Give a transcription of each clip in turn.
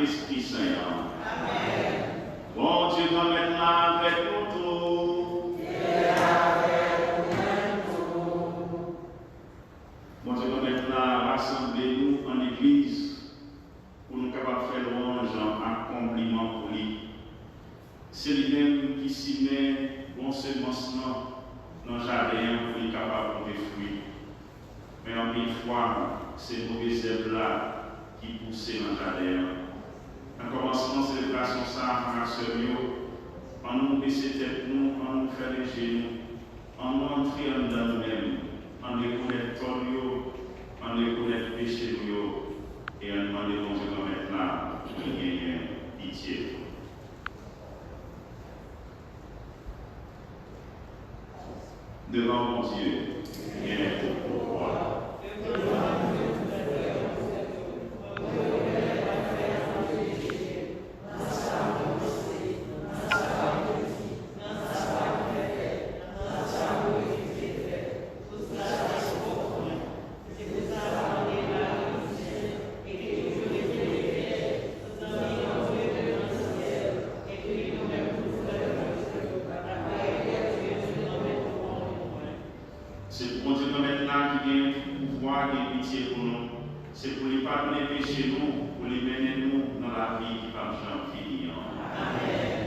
l'Esprit Saint. Bon Dieu, nous mettons avec nous tout. Bon Dieu, nous mettons rassembler nous en Église pour nous capables de faire louange en accomplissement pour lui. C'est lui-même qui s'y met bon seulement dans le jardin pour être capable de fruits. Mais en une fois, c'est mauvais herbes-là qui poussent dans le jardin. En commençant cette célébration, ça, frères et sœurs, en nous baisser tête, nous, en nous faire les genoux, en nous entrer dans nous-mêmes, en reconnaître tout, en reconnaître péché, et en demander bon Dieu de mettre là, pour gagner pitié. Devant mon Dieu, il y a tout pouvoir. C'est pour Dieu maintenant qui vient pouvoir et pitié pour nous. C'est pour lui pardonner les péchés nous, pour lui mener nous dans la vie qui va jamais finir. Amen.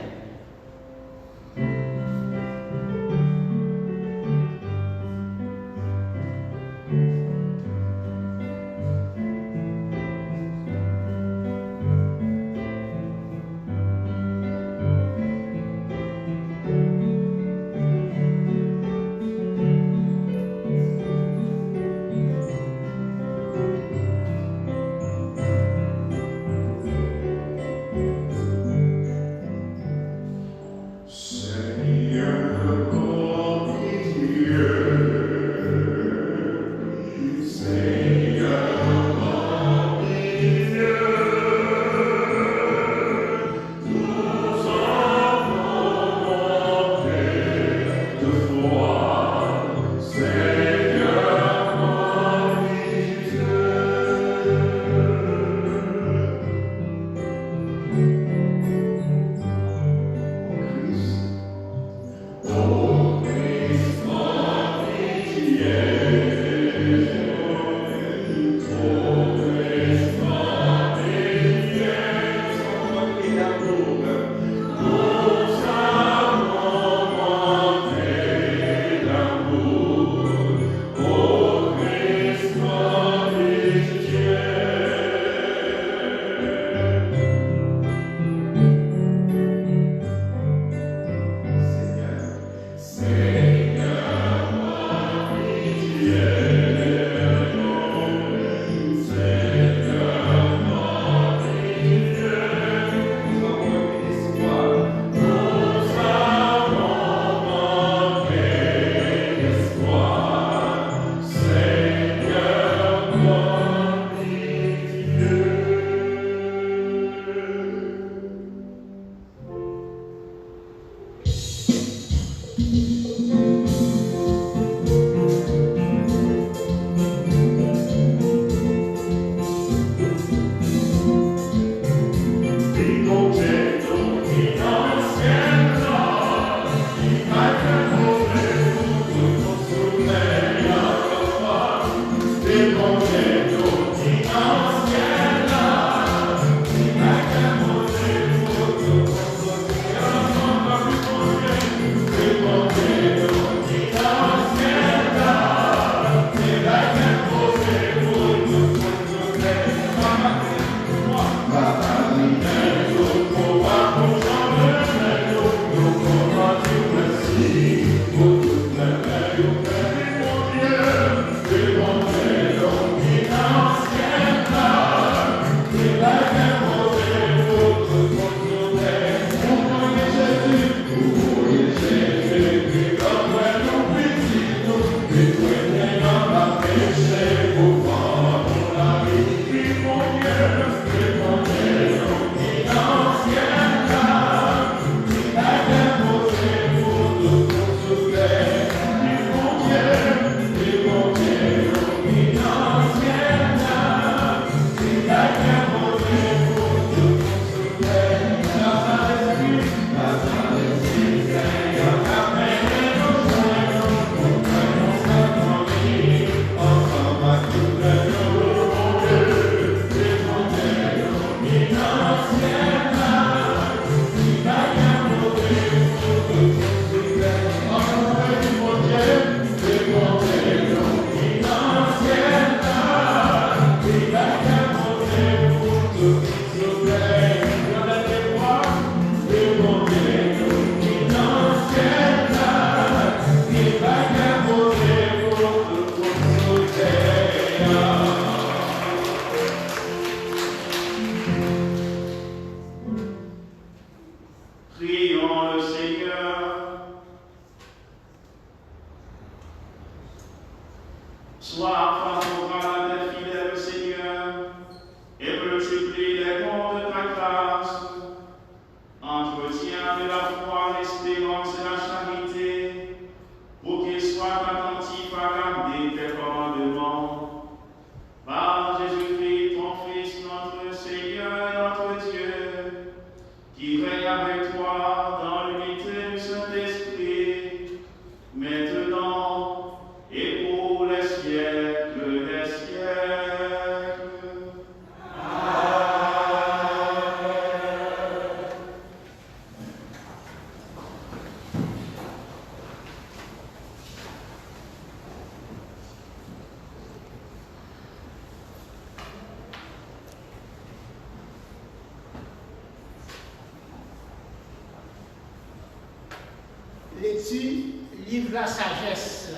lecture livre la sagesse,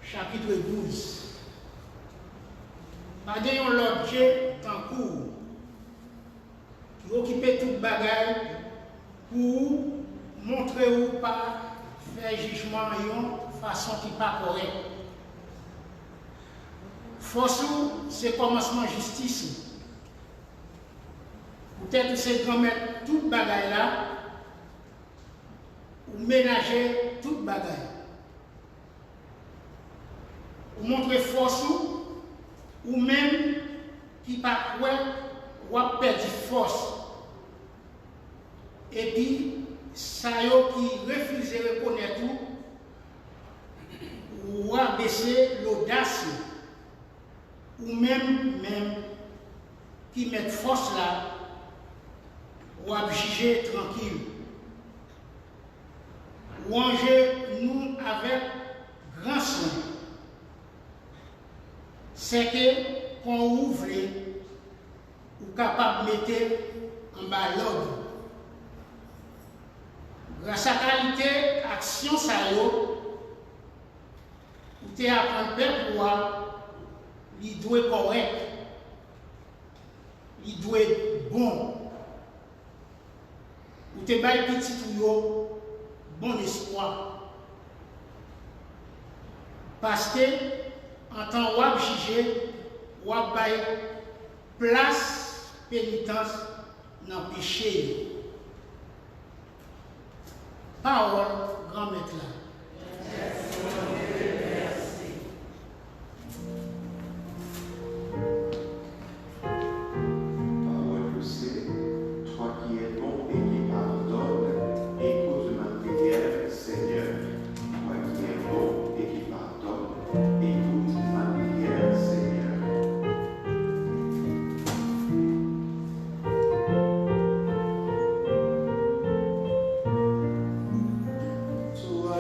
chapitre 12. Pas de l'objet en cours qui occupe toute bagaille pour montrer ou pas faire jugement de façon qui n'est pas correcte. Force, c'est commencement justice. Peut-être c'est de mettre toute bagaille là, ou ménager toute bagaille. Ou montrer force, ou même qui pas quoi, ou a perdu force. Et puis, ça y est qui refuse de reconnaître tout, ou a baissé l'audace, ou même qui met force là, ou à juger tranquille. Ou ranger nous avec grand soin. C'est que qu'on ouvre ou capable de mettre en bas l'ordre. Grâce à la qualité, action ça y est, ou t'es apprendre peuple pour il doit être correct, il doit être bon. Ou t'es bail petit ou bon espoir. Parce que, en tant que juger, ou bail place pénitence dans le péché. Parole, grand maître là. Toi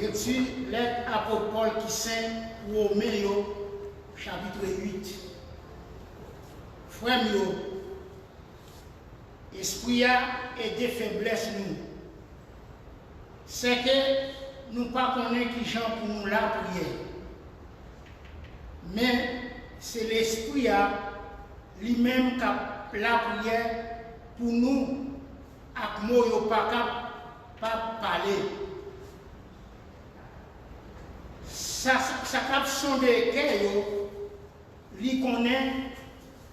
lecture lettre apôtre Paul qui saint Romains chapitre 8. Frères mio, esprit a et des faiblesses nous. C'est que nous pas connaissons qui gens pour nous la prière. Mais c'est l'esprit lui-même qui a la prière pour nous, avec moi, pas parler. Ça cap son de cœur, lui connaît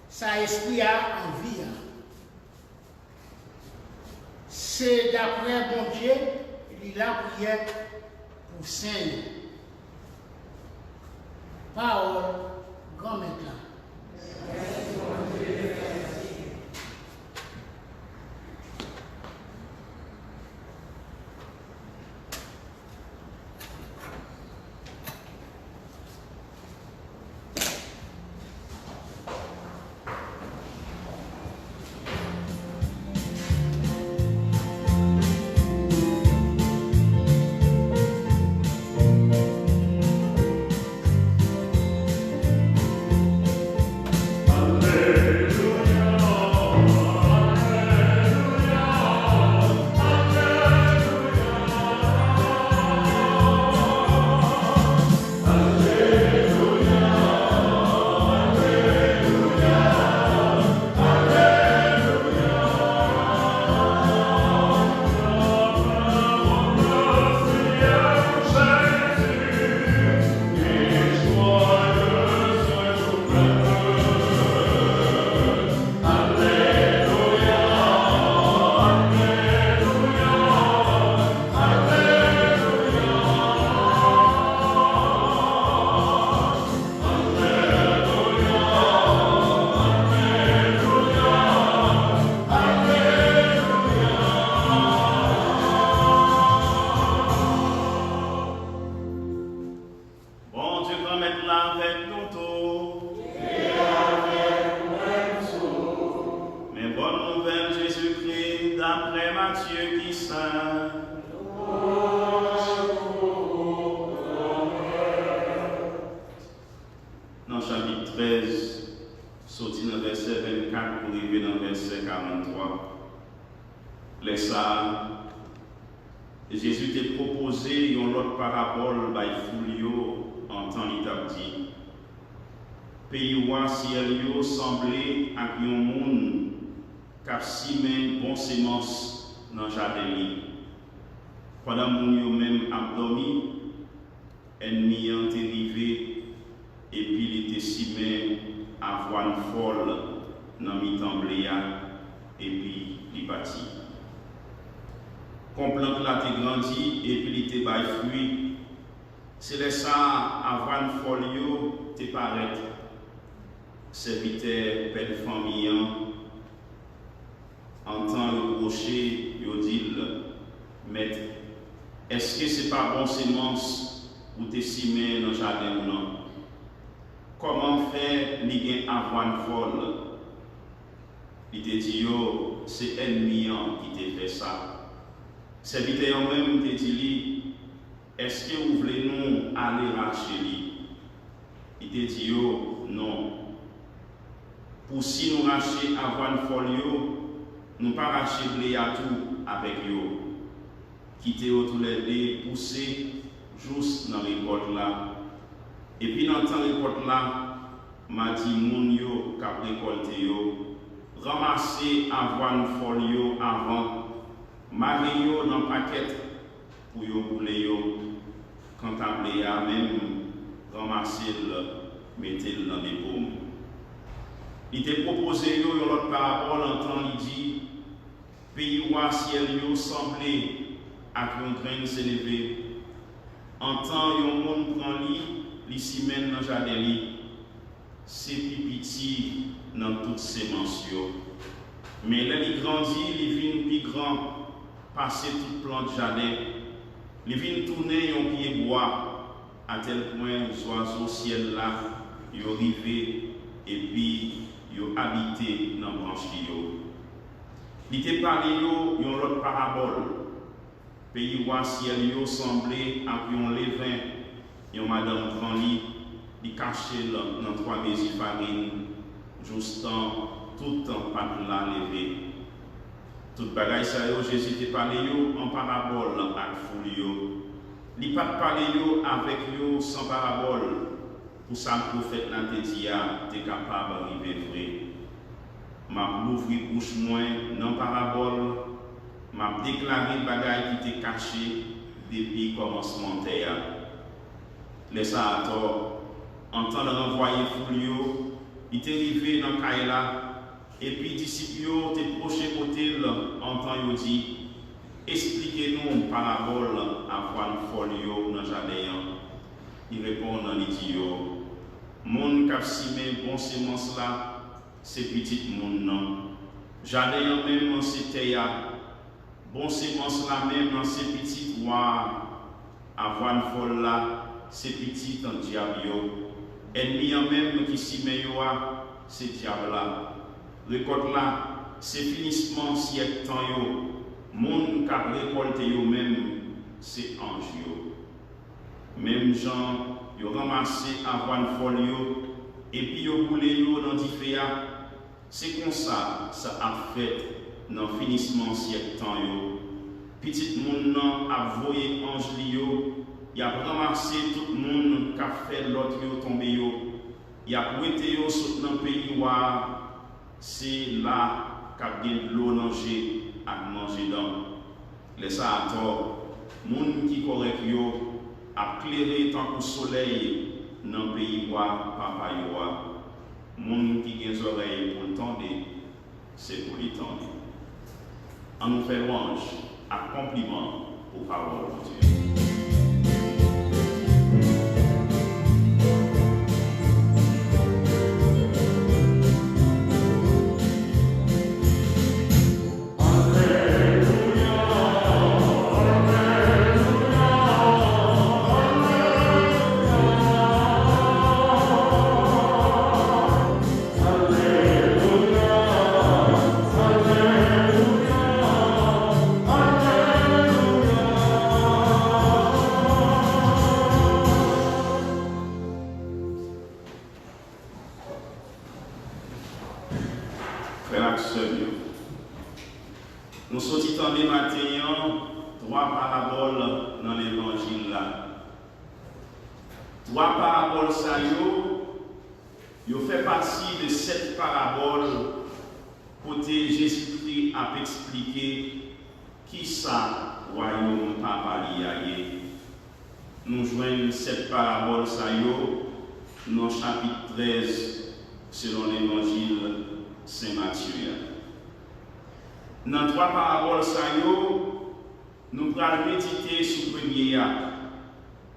sa esprit a envie. C'est d'après bon Dieu, il a prière pour saint. Parole, grand maître là. Jésus t'a proposé une autre parabole by Foulio en temps l'établi. Pays ou ciel yo semblé à un monde cap simen bon sémence dans jardin li. Pendant moun yo même abdomi, ennemi ont arrivé et puis il était simen avoine folle dans mi-tembléa et puis il bâti. Comme plante là t'est grandi et puis il était bail fruit. C'est les ça avoine folle yo t'est paraître. Serviteur belle famille entend le rocher, il dit maître, est-ce que c'est pas bon sémence ou t'es simé dans le jardin ou non? Comment faire li gen avoine folle? Il te dit yo, c'est ennemi qui te fait ça. Serviteur même te dit est-ce que vous voulez nous aller racheter lui? Il te dit yo, non. Pour si nous racheter avoine folle, nous pas racheter blé à tout avec yo. Quitter tous les deux, pousser juste dans les récolte là. Et puis dans temps récolte là, m'a dit moun yo k'ap récolter yo, ramasser avoine folle yo avant, marrer yo dans paquet pour yo rouler yo. Quand à blé a même ramasser le, mettez-le dans des pommes. Il t'a proposé une autre parabole en temps, il dit pays ou ciel yo semblé à un grain s'élever. En temps, yon monde prend li simène dans jardin li. C'est petit dans toutes ces mentions. Mais là, il grandit, il vient plus grand, passer toute plante jardin. Il vient tourner yon pied bois, à tel point les oiseaux ciel là, yon arrivé et puis yo habité dans branche yo. Il te parlé yo yon l'autre parabole. pays roi ciel yo semblé à un levain, et madame grand lit caché dans 3 mesures farine, juste tout temps pas de la lever. Tout bagaille ça yo Jésus te parlé yo en parabole avec foule yo. Li pas parler yo avec yo sans parabole. Pour ça le prophète n'a te dit t'es capable d'arriver vrai. M'a ouvri bouche moins dans parabole, m'a déclaré bagaille qui était caché depuis commencement terre. Les tort en temps de renvoyer foule yo, il était arrivé dans Kaila et puis disciples yo te proché côté en temps yo dit expliquez-nous une parabole avant folio dans jardin. Il répond dans les dit yo moun k'ap simé bon semence là c'est petit moun non. Jardin même c'est terre. Bon semence là même c'est petit roi avant fol là c'est petit en diable yo. Ennemi même qui simé yo c'est diable là. Récolte là c'est finissement siècle temps yo. Moun k'ap récolté yo même c'est ange yo. Même gens yo ramassé avant folio et puis yo boulé yo dans différents. C'est comme ça a fait dans finissement siècle temps yo. Petit moun nan a voyé ange li yo, y a ramassé tout moun qu'a fait l'autre yo tomber yo. Y a prêté yo sous dans pays wa c'est là qu'a gen l'eau nager à manger dans. Les ça à tort moun qui correct yo a clairé tant que soleil dans pays wa papa yo. Moun qui gen oreilles pour entendre, c'est pour l'entendre. On nous fait louange, accomplissement aux paroles de Dieu. Nous sortis tomber matin 3 paraboles dans l'évangile là. 3 paraboles ça yo fait partie de 7 paraboles côté Jésus-Christ a expliqué qui ça royaume papa lié. Nous joignons 7 paraboles ça dans chapitre 13 selon l'évangile Saint Matthieu. Dans 3 paraboles, nous allons méditer sur le premier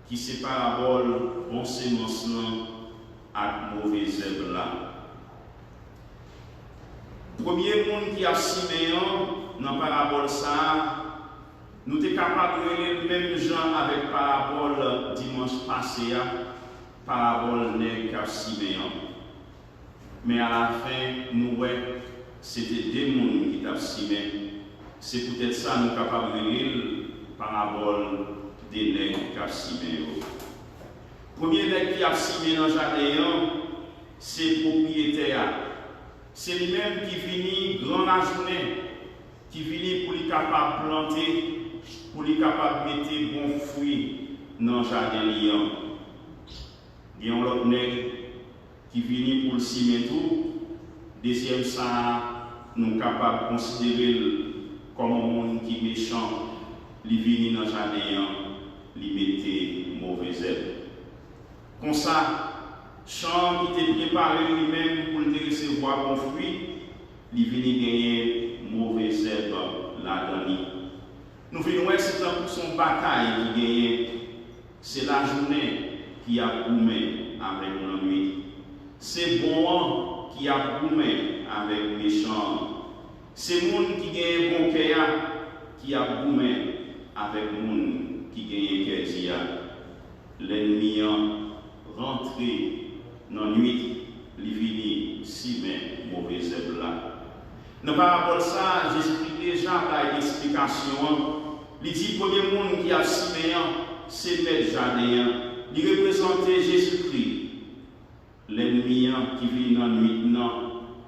qui c'est parabole bon semence et mauvais herbe là. Premier monde qui a Siméon dans la parabole nous sommes capables de lire le même genre avec parabole dimanche passé, parabole nègre à Siméon. Mais à la fin, nous voyons c'était des mondes qui t'ont simé. C'est peut-être ça nous capables de lire parabole des nègres qui ont simé. Premier nègre qui a simé dans le jardin, c'est propriétaire. C'est lui-même qui finit grand la journée, qui finit pour lui capable de planter, pour lui capable de mettre bons fruits dans le jardin. Il y a un autre nègre qui finit pour le simer tout. Deuxième ça, nous sommes capables de considérer comme un monde qui est méchant, il vient dans le jardin, il met mauvais herbe. Comme ça, champ qui était préparé lui-même pour le recevoir bon fruit, il vient gagner mauvais herbe là-dedans. Nous venons c'est pour son bataille qui gagne, c'est la journée qui a boumé avec la nuit. C'est bon qui a boumé avec méchant. C'est monde qui gagne bon cœur qui a boumé avec monde qui gagne cœur. L'ennemi rentré dans la nuit, il vient si bien mauvais herbe là. Dans la parabole ça, Jésus-Christ déjà par l'explication, Il dit premier monde qui a Siméon, c'est Maître Jadéen. Il représentait Jésus-Christ, l'ennemi qui vit dans la nuit,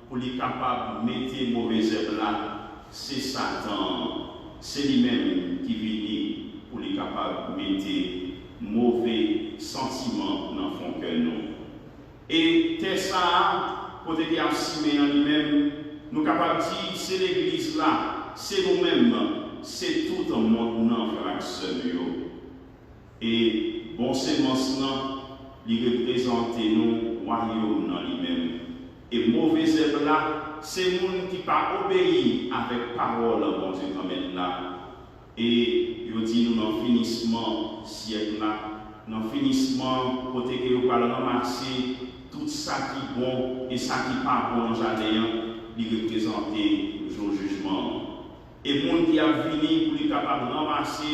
pour lui capable de mettre mauvais œuvre là, c'est Satan. C'est lui-même qui vit pour lui capable de mettre mauvais sentiments dans son cœur. Et c'est ça, pour dire à Siméon lui-même, nous sommes capables de dire c'est l'église là, c'est nous-mêmes, c'est tout un monde non, frère et bon sémence il représente nous royaume dans lui-même. Et mauvais œuvre là, c'est les gens qui pas obéi avec parole bon Dieu quand même là. Et il dit nous dans le finissement siècle là, dans le finissement côté que vous parlez ramasser tout ça qui est bon et ça qui n'est pas bon dans le jardin, il représente le jugement. Et les gens qui a venu pour être capable de ramasser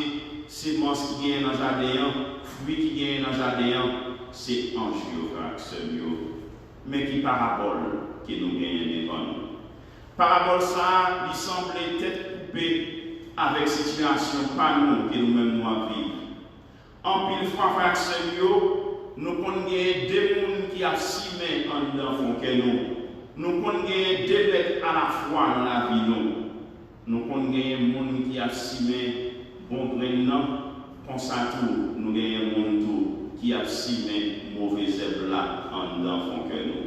semences qui gagnent dans le jardin, fruits qui gagnent dans le jardin, c'est un jeu, mais qui parabole que nous gagnons devant nous. Parabole ça, il semble être coupé avec cette situation, pas nous, que nous-mêmes nous vivons. En pile fois, frère nous connaissons deux mondes qui ont six mains en dedans que nous. Nous connaissons deux bêtes à la fois dans la vie nous. Nous connaissons un monde qui a six mains, bon grain, comme ça tout, nous avons un monde qui a six mains, mauvais œuvre là en dedans que nous.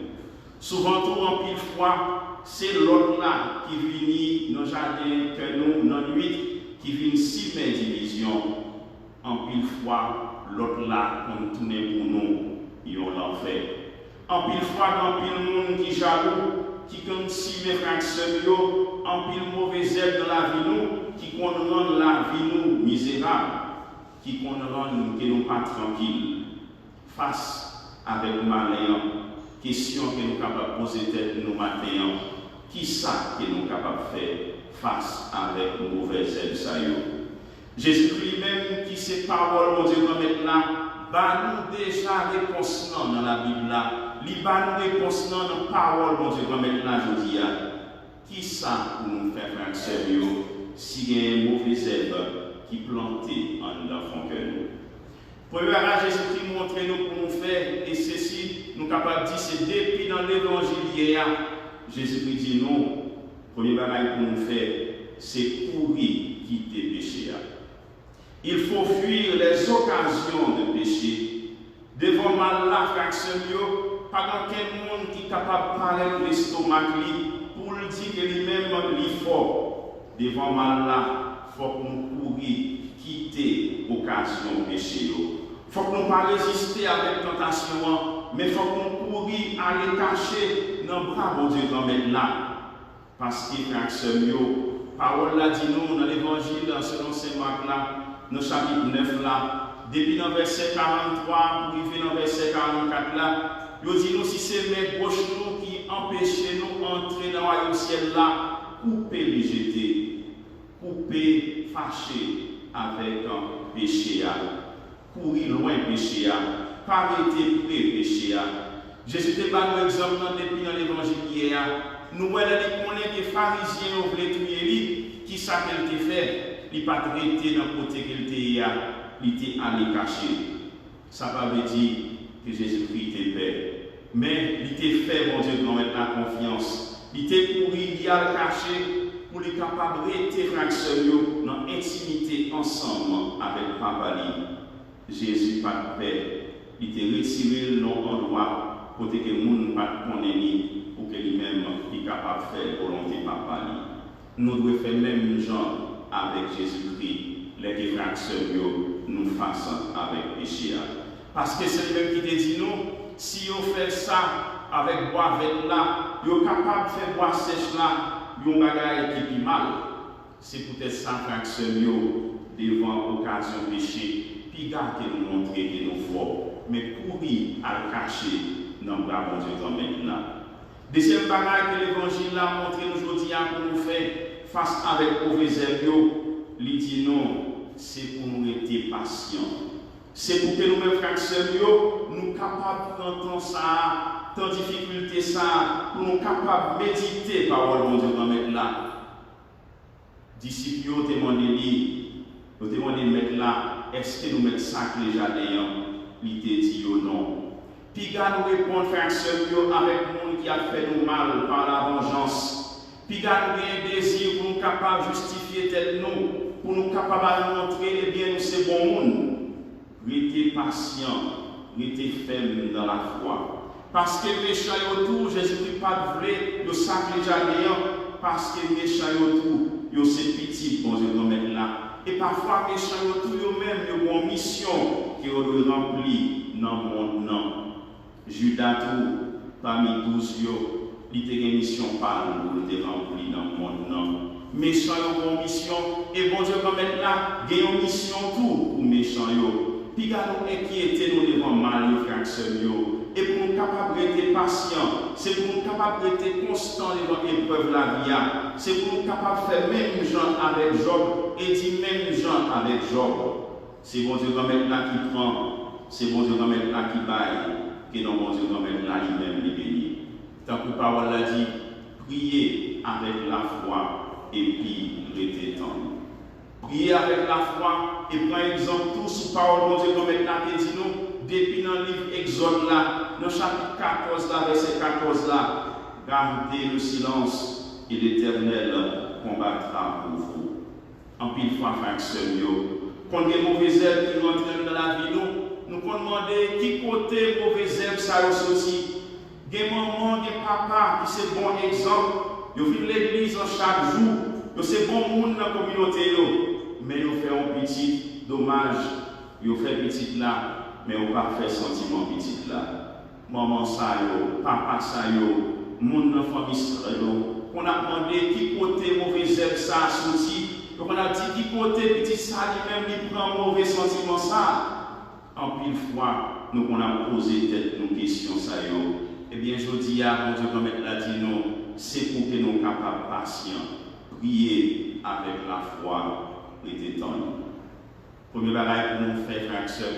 Souvent, tout en pile fois, c'est l'autre là qui vient dans le jardin que nous, dans la nuit, qui vient six mains division. En pile fois, l'autre là, on tourne pour nous, ils ont l'enfer. En pile fois, dans pile monde qui jaloux, qui comme si mes frères en pile mauvais œuvre dans la vie nous, qui rend la vie nous misérable, qui rend que nous pas tranquilles. Face avec malin, question que nous sommes capables de poser tête nous matin, qui ça que nous sommes capables de faire face avec mauvais œuvre. Jésus lui-même qui ses paroles, mon Dieu, nous mettre là, bah nous déjà réponse dans la Bible là, li bah nous réponse dans nos paroles, mon Dieu, nous mettre là, je dis, qui ça pour nous faire frère sérieux, si il y a un mauvais œuvre qui planté en dedans que nous. Premièrement, Jésus-Christ montre nous pour nous faire, et ceci, nous sommes capables de dire, c'est depuis dans l'évangile, Jésus-Christ dit non, premier bagage pour nous faire, c'est courir, quitter le péché. Il faut fuir les occasions de péché. Devant mal la fraction, pas dans quel monde qui est capable de parler de l'estomac pour le dire que lui-même est fort. Devant mal là, il faut que nous courir, quitter l'occasion de péché. Il faut que nous ne pas résister avec la tentation, mais il faut que nous courir, aller cacher dans le bras de Dieu quand même là. Parce que fraction, parole l'a dit nous dans l'évangile selon Saint Marc là. Dans le chapitre 9 là, depuis le verset 43 pour arriver dans le verset 44 là, il dit nous si c'est mes gauche nous qui empêchent nous d'entrer dans le royaume ciel là, couper les jeter, couper, fâcher avec un péché, courir loin péché, pas arrêter près péché. Jésus te donne un exemple depuis dans l'évangile hier. Nous voyons les pharisiens ont voulu tuer qui ça qu'elle te fait. Il n'a pas traité dans le côté qu'il était allé cacher. Ça ne veut pas dire que Jésus-Christ était père. Mais il était fait, mon Dieu, de nous mettre la confiance. Il était pour il a caché pour les capables de rester fractionnés dans l'intimité ensemble avec Papa. Jésus pas de père. Il était retiré le nom endroit pour que le monde ne pas connaisse pour que lui-même soit capable de faire la volonté de Papa. Nous devons faire le même genre avec Jésus-Christ, les fractions nous fassent avec péché. Parce que c'est lui qui te dit nous, si on fait ça avec bois vert là, vous êtes capable de faire bois sèche là, vous avez qui est mal. C'est peut-être ça fraction devant l'occasion de péché, puis garde que nous montrer que nous forts, mais courir à le cacher dans le bras de Dieu comme maintenant. Deuxième bagage que l'évangile a montré aujourd'hui pour nous faire face avec mauvais œuvre, il dit non, c'est pour nous être patients. C'est pour que nous-mêmes, frères et sœurs, nous capables d'entendre ça, dans difficulté ça, pour nous capables de méditer parole de Dieu dans là. Disciples ont demandé Nous te demandons de mettre là, est-ce que nous mettons ça que les jardins, il te dit ou non. Puis nous répondons, frère sœur, avec le monde qui a fait nous mal par la vengeance. Puis nous avons un désir pour nous capables de justifier tel nous, pour nous capables de montrer, eh bien, nous c'est bon monde. Restez patient, restez ferme dans la foi. Parce que les méchants autour, Jésus-Christ pas vrai, le sac les jardins, parce que les méchants autour, ils sont petits, bon Dieu, nous mettre là. Et parfois, les méchants autour, eux-mêmes, ils ont une mission qui doit remplir dans le monde. Judas, parmi tous, il a une mission par nous, il a rempli dans le monde. Méchants ont une mission, et bon Dieu, quand même là, il y a une mission tout pour méchants. Puis, nous inquiéter nous devant mal, frères et sœurs. Et pour nous capables d'être patients, c'est pour nous capables d'être constants devant l'épreuve de la vie. C'est pour nous capables de faire même gens avec Job et dire même gens avec Job. C'est bon Dieu quand même là qui prend, c'est bon Dieu quand même là qui baille, que non bon Dieu quand même là lui-même les bénit. Tant que la parole l'a dit, priez avec la foi et puis restez tendre. Priez avec la foi et prenez exemple tout sous parole bon Dieu quand même là qui dit nous. Depuis dans le livre Exode là, dans le chapitre 14 là, verset 14 là, gardez le silence et l'Éternel combattra pour vous. En pile fois, frère sœur, quand il y a des mauvaises herbes qui rentrent dans la vie, nous pouvons demander qui côté mauvaises herbes ça ressortit. Il y a des mamans, des papas qui c'est bon exemple. Ils viennent l'église chaque jour. C'est bon monde dans la communauté. Mais ils font un petit dommage. Ils font petit là. Mais on va faire sentiment petit là. Maman ça yo, papa ça yo, mon enfant ça yo. On a demandé qui côté mauvais herbe ça sorti. Donc on a dit qui côté petit ça lui-même il prend mauvais sentiment ça. En pile fois, nous on a posé tête nos questions ça yo. Eh bien je dis à mon Dieu comme elle l'a dit non, c'est pour que nous capables patients, prier avec la foi et détendre. Premier bagage pour nous faire frères et sœurs,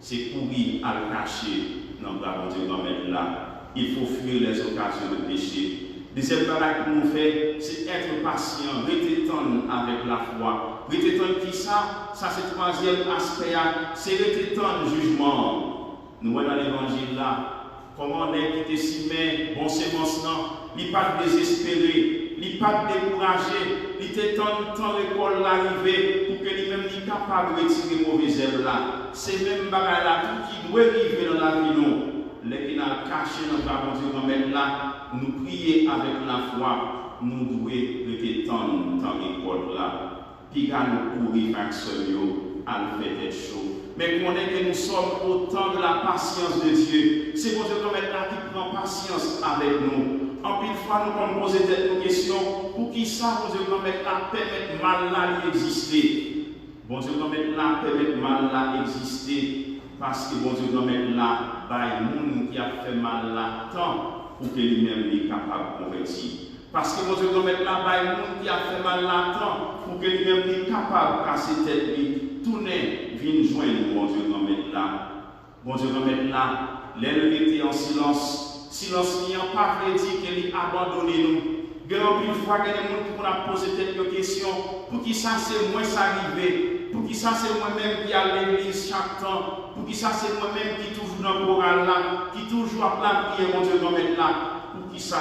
c'est courir à le cacher dans le bras de Dieu comme là. Il faut fuir les occasions de péché. Deuxième bagage pour nous faire, c'est être patient, rester tendre avec la foi. Rester tendre qui ça? Ça c'est le troisième aspect, c'est rester tendre le jugement. Nous voyons dans l'évangile là, comment on est qui était si mais bon sémence non, il n'est pas désespéré, il n'est pas découragé, il était tant l'école l'arrivée pour que lui-même soit capable de retirer mauvais herbes là. C'est même bagage là tout qui doit arriver dans la vie nous. Les qui n'a caché dans la Dieu comme elle là, nous prier avec la foi, nous devons rester dans l'école là. Puis nous courir avec ce lieu, à le faire être chaud. Mais qu'on est que nous sommes au temps de la patience de Dieu. C'est bon Dieu comme elle là qui prend patience avec nous. En pile fois, nous pouvons poser des questions pour qui ça, bon Dieu comme elle là, permettre mal là d'exister. Bon Dieu comme elle là, permettre mal là d'exister. Parce que bon Dieu comme elle là, il y a des gens qui a fait mal là tant pour que lui-même soit capable de convertir. Parce que bon Dieu comme elle là, il y a des gens qui a fait mal là tant pour que lui-même soit capable de casser tête lui. Tourner, viens joindre bon Dieu comme elle là. Bon Dieu comme elle là, l'elle était en silence. Silence n'ayant pas dire qu'elle a abandonné nous. Il y a une fois que les gens qui ont posé quelques questions, pour qui ça c'est moi ça arrivé, pour qui ça c'est moi-même qui à l'église chaque temps, pour qui ça c'est moi-même qui toujours dans le chorale là, qui toujours à la prière, mon Dieu, comme elle là, pour qui ça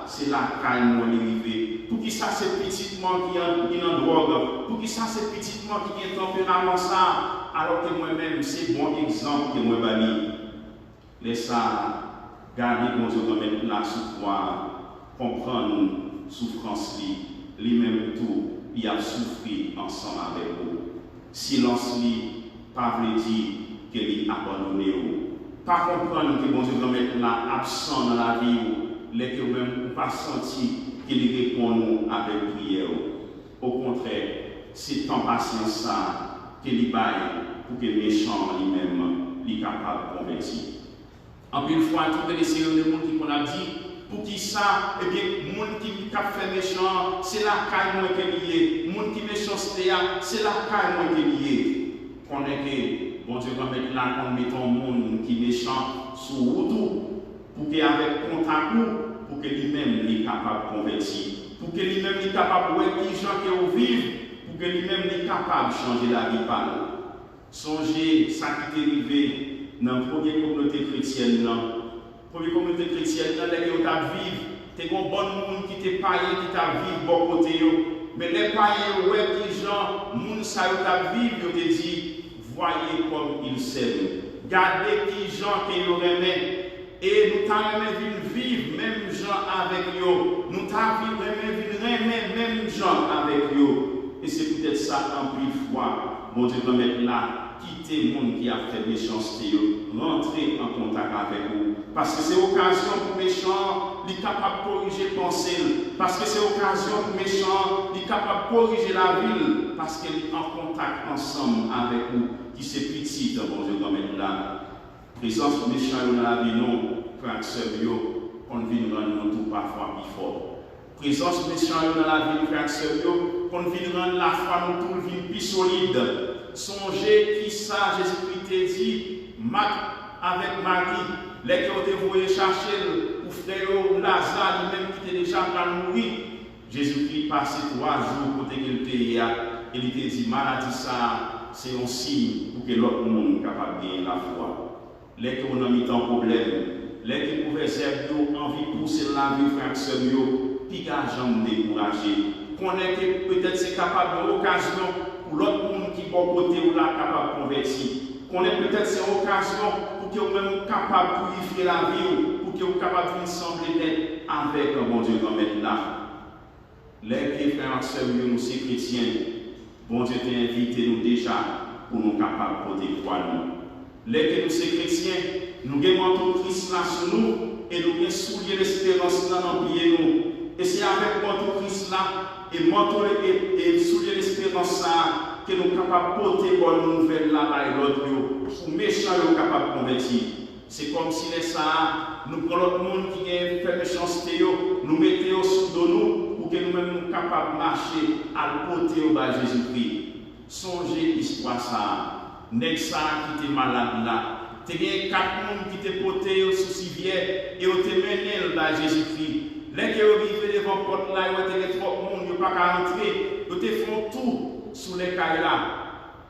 c'est la caille moi arrivé, pour qui ça c'est petitement qui est en drogue, pour qui ça c'est petitement qui est en tempérament ça, alors que moi-même c'est bon exemple que moi bani. Laisse ça, garder mon Dieu comme elle là sous toi. Comprendre souffrance lui-même tout, il a souffert ensemble avec vous. Silence lui, pas veut dire qu'il a abandonné vous. Pas comprendre que bon Dieu comme être là absent dans la vie ou les que même pas senti qu'il répond nous avec prière. Au contraire, c'est en patience ça qu'il baille pour que le méchant lui-même soit capable de convertir. En plus, une fois, toutes les séries de monde qui qu'on a dit. Pour qui ça, eh bien, les gens qui fait méchant, c'est la caille moi qui est lié. Les gens qui méchant, c'est la caille moi qui est lié. Qu'on est que, bon Dieu, va mettre là, qu'on met un monde qui est méchant sur tout, pour qu'avec contact, pour que lui-même soit capable de convertir, pour que lui-même soit capable de voir les gens qui vivent, pour pour que lui-même est capable de changer la vie par nous. Songez ça qui est arrivé dans la première communauté chrétienne. La première communauté chrétienne, dans laquelle on a vécu, c'est un bon monde qui était païen, qui t'a vécu bon côté. Mais les païens, ouais, qui gens, moun ça t'a vécu, ils te dit, voyez comme ils s'aiment. Gardez qui gens qui y auraient. Et nous t'avons vivre même gens avec eux. Nous t'avons même gens avec eux. Et c'est peut-être ça en plus fois, mon Dieu, de mettre là, quitter le monde qui a fait méchanceté, rentrer en contact avec vous. Parce que c'est occasion pour méchant, il est capable de corriger pensée. Parce que c'est occasion pour méchant, il est capable de corriger la ville. Parce qu'il est en contact ensemble avec vous, qui c'est petit, mon Dieu, de mettre là. Présence méchante dans la vie, non, frère, sœur, on vient rendre tout parfois plus fort. Présence méchante dans la vie, frère, sœur, on vient rendre la foi nous tout plus solide. Songez qui ça, Jésus-Christ dit, avec Marie, les qui ont dévoué chercher ou frère Lazare, lui-même qui était déjà en mourir. Jésus-Christ passé 3 jours pour qu'il était et il était dit, maladie ça, c'est un signe pour que l'autre monde soit capable de gagner la foi. Les qui ont mis en problème, les qui pouvaient faire envie de pousser la vie, frère, sœur, puis jamais découragé. Qu'on est que peut-être c'est capable d'occasion pour l'autre monde qui bon côté ou là capable de convertir. Qu'on est peut-être c'est occasion pour que vous même capable de purifier la vie, pour que vous capable de sembler d'être avec un bon Dieu comme là. Les qui, frères, sœurs, nous sommes chrétiens, bon Dieu t'a invité nous déjà pour nous capables de porter foi nous. Les que nous sommes chrétiens, nous avons Christ là sur nous et nous avons souillé l'espérance dans nos pieds. Et c'est avec notre Christ là et souillé l'espérance là que nous sommes capables de porter bonne nouvelle là à l'autre pour méchants nous capables de convertir. C'est comme si les ça, nous prenons l'autre monde qui a fait méchanceté, nous mettons sous nous pour que nous-mêmes nous capables de marcher à côté au bas Jésus-Christ. Songez l'histoire ça. Nèg ça qui était malade là, tu as 4 personnes qui étaient portés sous civière et on te mené là Jésus-Christ. Les qui arrivent devant la porte là, ils ont 3 personnes, ils ne peuvent pas rentrer, ils te font tout sous les cailles là,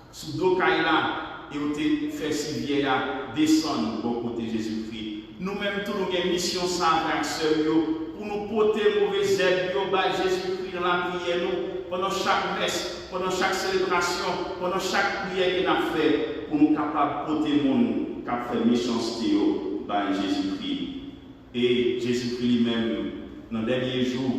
sous 2 cailles là, et ils te fait civière descendre pour côté Jésus-Christ. Nous-mêmes, tous nous avons une mission ça, frères, sœurs, pour nous porter mauvaise aide, Jésus-Christ dans la prière, pendant chaque messe, pendant chaque célébration, pendant chaque prière qu'il a fait, pour nous capables de porter le monde qui a fait méchanceté par Jésus-Christ. Et Jésus-Christ lui-même, dans les derniers jours,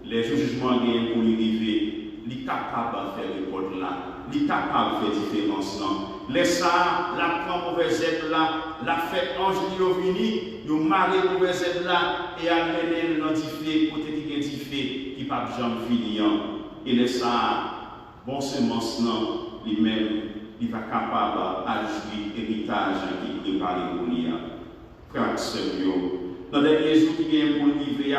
les jugements gagnent pour lui arriver, il est capable de faire les portes là, il est capable de faire différence là. Laisse ça, la prend mauvaise aide là, la fait ange vini, nous marrer mauvaise aide là, et amener dans diffé, côté qui est diffé, qui pas jamais fini. Et laisse ça, bon semence là, lui-même, il va capable d'ajouter l'héritage qui prépare pour lui. Frère, sœur, dans les derniers jours qui viennent pour lui,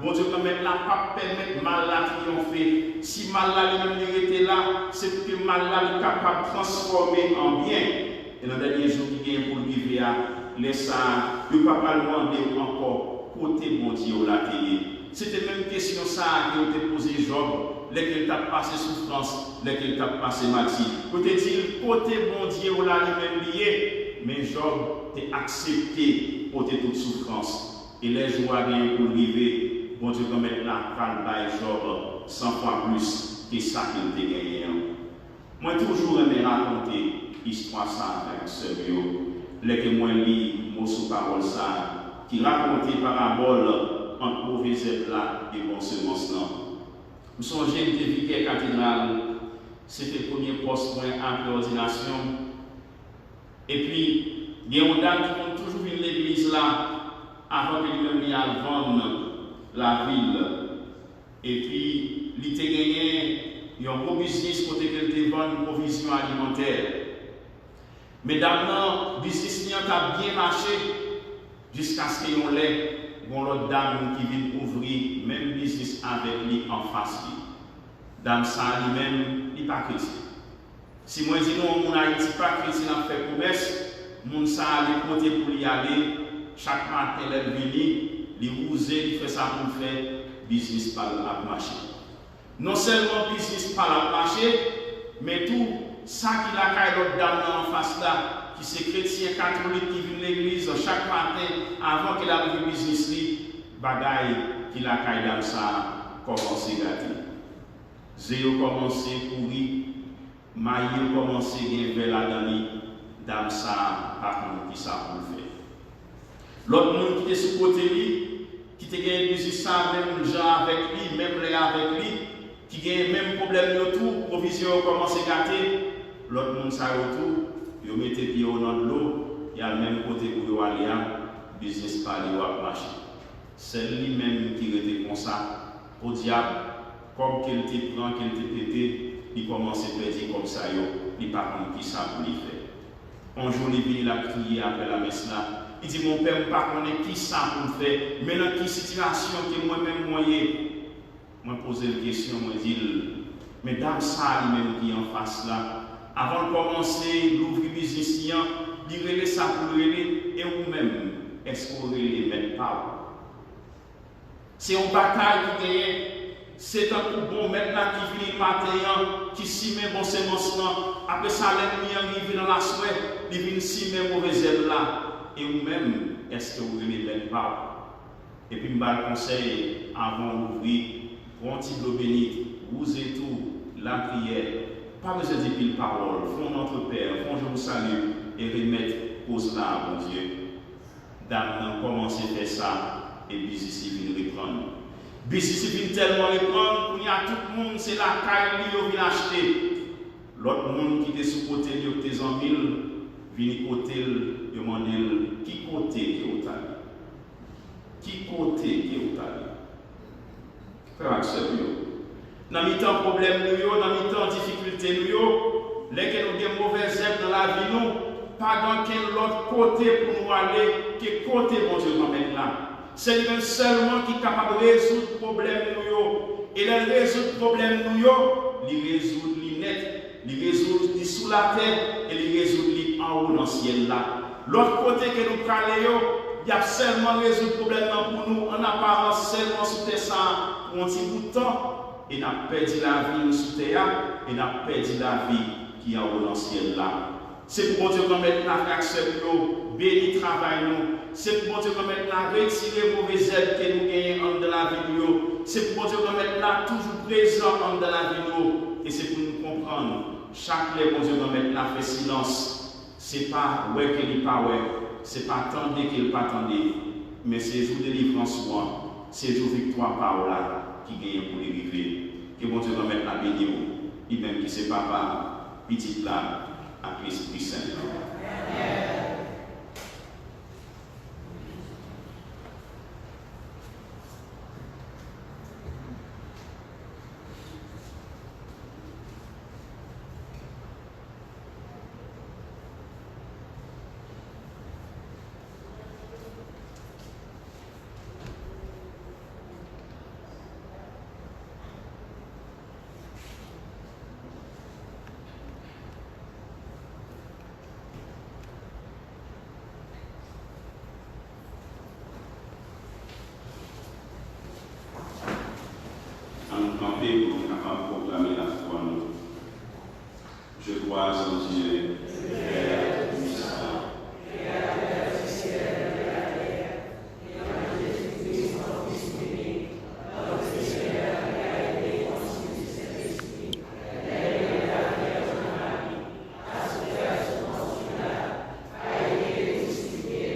bon Dieu, quand même, là, pas permettre mal là triompher. Si mal là, lui-même, était là, c'est pour que mal là, est capable de transformer en bien. Et dans les derniers jours qui viennent pour lui, laisse ça, ne pas demander encore côté bon Dieu la télé. C'était même question ça qui a été posé Job, lesquels t'a passé souffrance, lesquels t'a passé maladie. Peut-être côté bon Dieu là lui-même lié, mais Job t'a accepté côté toute souffrance. Et les jours à bien pour arriver, bon Dieu va mettre la calme by Job 100 fois plus que ça qu'il a gagné. Moi toujours aimé raconter l'histoire ça avec ce vieux, lesquels moi lis mot sous parole ça, qui racontait parabole entre mauvaise aide là et bon semence là. Nous sommes jeunes de Vicaire cathédrale, c'était le premier poste pour après ordination. Et puis, il y a une dame qui monte toujours venir l'église là, avant que lui-même aille vendre la ville. Et puis, il a gagné un gros business pour qu'il vende une provision alimentaire. Mesdames, le business a bien marché jusqu'à ce qu'il y ait l'autre dame qui vient ouvrir même business avec lui en face. Dame ça lui-même, il n'est pas chrétien. Si moi je dis non, mon Haïti pas chrétien a fait promesse, mon ça aller compter pour y aller, chaque matin elle vient, il ose, il fait ça pour faire business par la marché. Non seulement business par la marché, mais tout ça qui la caille l'autre dame en face là, qui c'est chrétien catholique qui vient à l'église chaque matin avant qu'il arrive au business li, bagaille qui la caille dame ça commence à gâter. Zéro commence à courir, maillot commence à gagner la dame ça par contre qui ça pour le faire. L'autre monde qui était sous côté lui, qui te gagné business ça même gens avec lui, même les avec lui, qui gagne même problème de tout, provision commence à gâter, l'autre monde ça retour, il met pied dans l'eau, il y a le même côté pour aller business par les marché. C'est lui-même qui était comme ça, au diable, comme qu'il te prend, qu'il te pété, il commence à perdre comme ça, il pas comme qui ça pour lui faire. Un jour, il vient la prier après la messe là. Il dit, mon père, je ne sais pas qui ça pour faire, mais dans quelle situation que moi-même moyen. Je pose la question, je dis, mais dame ça lui-même qui est en face là, avant de commencer l'ouvrir business, il relève ça pour relèver, et vous-même, est-ce que vous relèvez même pas? C'est une bataille qui gagne, c'est un coup bon maintenant qui finit le matin, qui s'y met bon sémence là, après ça, l'ennemi arrive dans la souhait, il vient s'y met mauvaise aile là. Et vous-même, est-ce que vous ne l'êtes pas? Et puis, je vous conseille, avant d'ouvrir, pour un petit l'eau bénite, vous et tout, la prière, pas besoin de dire parole, font notre Père, font je vous salue, et remettre cause là à mon Dieu. Dame, commencez à faire ça, et business vient reprendre. Business vient tellement reprendre, il y a tout le monde, c'est la caille qui vient acheter. L'autre monde qui est sous côté de tes en mille, vient côté, demande qui côté qui est au allé. Qui côté qui est au allé. Frère accepte. Dans le temps problème nous, dans le temps difficulté nous, les que nous avons mauvaises œuvres dans la vie nous, pas dans quel autre côté pour nous aller, quel côté bon Dieu nous mettre là. C'est lui seulement qui est capable de résoudre le problème nous. Et il résout le problème nous, il résout les net, il résout les sous la tête et il résout les en haut dans le ciel là. L'autre côté que nous parlons, il y a seulement résoudre le problème pour nous, en apparence seulement sous tes sangs pour un petit bout de temps, et n'a perdu la vie sous terre, et n'a perdu la vie qui est en haut dans le ciel là. C'est pour Dieu qu'on mette la accepte nous, béni travail nous. C'est pour Dieu qu'on mette la retirer les mauvaises aides que nous gagnons dans la vie nous. C'est pour Dieu qu'on mette là toujours présent dans la vie nous. Et c'est pour nous comprendre. Chaque lèvre, Dieu qu'on mette là fait silence. C'est pas ouais qu'il n'est pas ouais. C'est pas attendre qu'il n'est pas attendre. Mais c'est jour de délivrance moi. C'est jour victoire par là qui gagne pour les river. Que bon Dieu qu'on mette la béni nous. Et même qui c'est papa, petit là. À l'Esprit Saint. Pour proclamer la foi nous. Je crois en Dieu, Père puissant, Créateur du ciel et de la terre, et en Jésus-Christ, notre Fils unique, notre Seigneur qui a été conçu du Saint-Esprit, né de la Vierge Marie, a souffert sous Ponce Pilate, a été crucifié,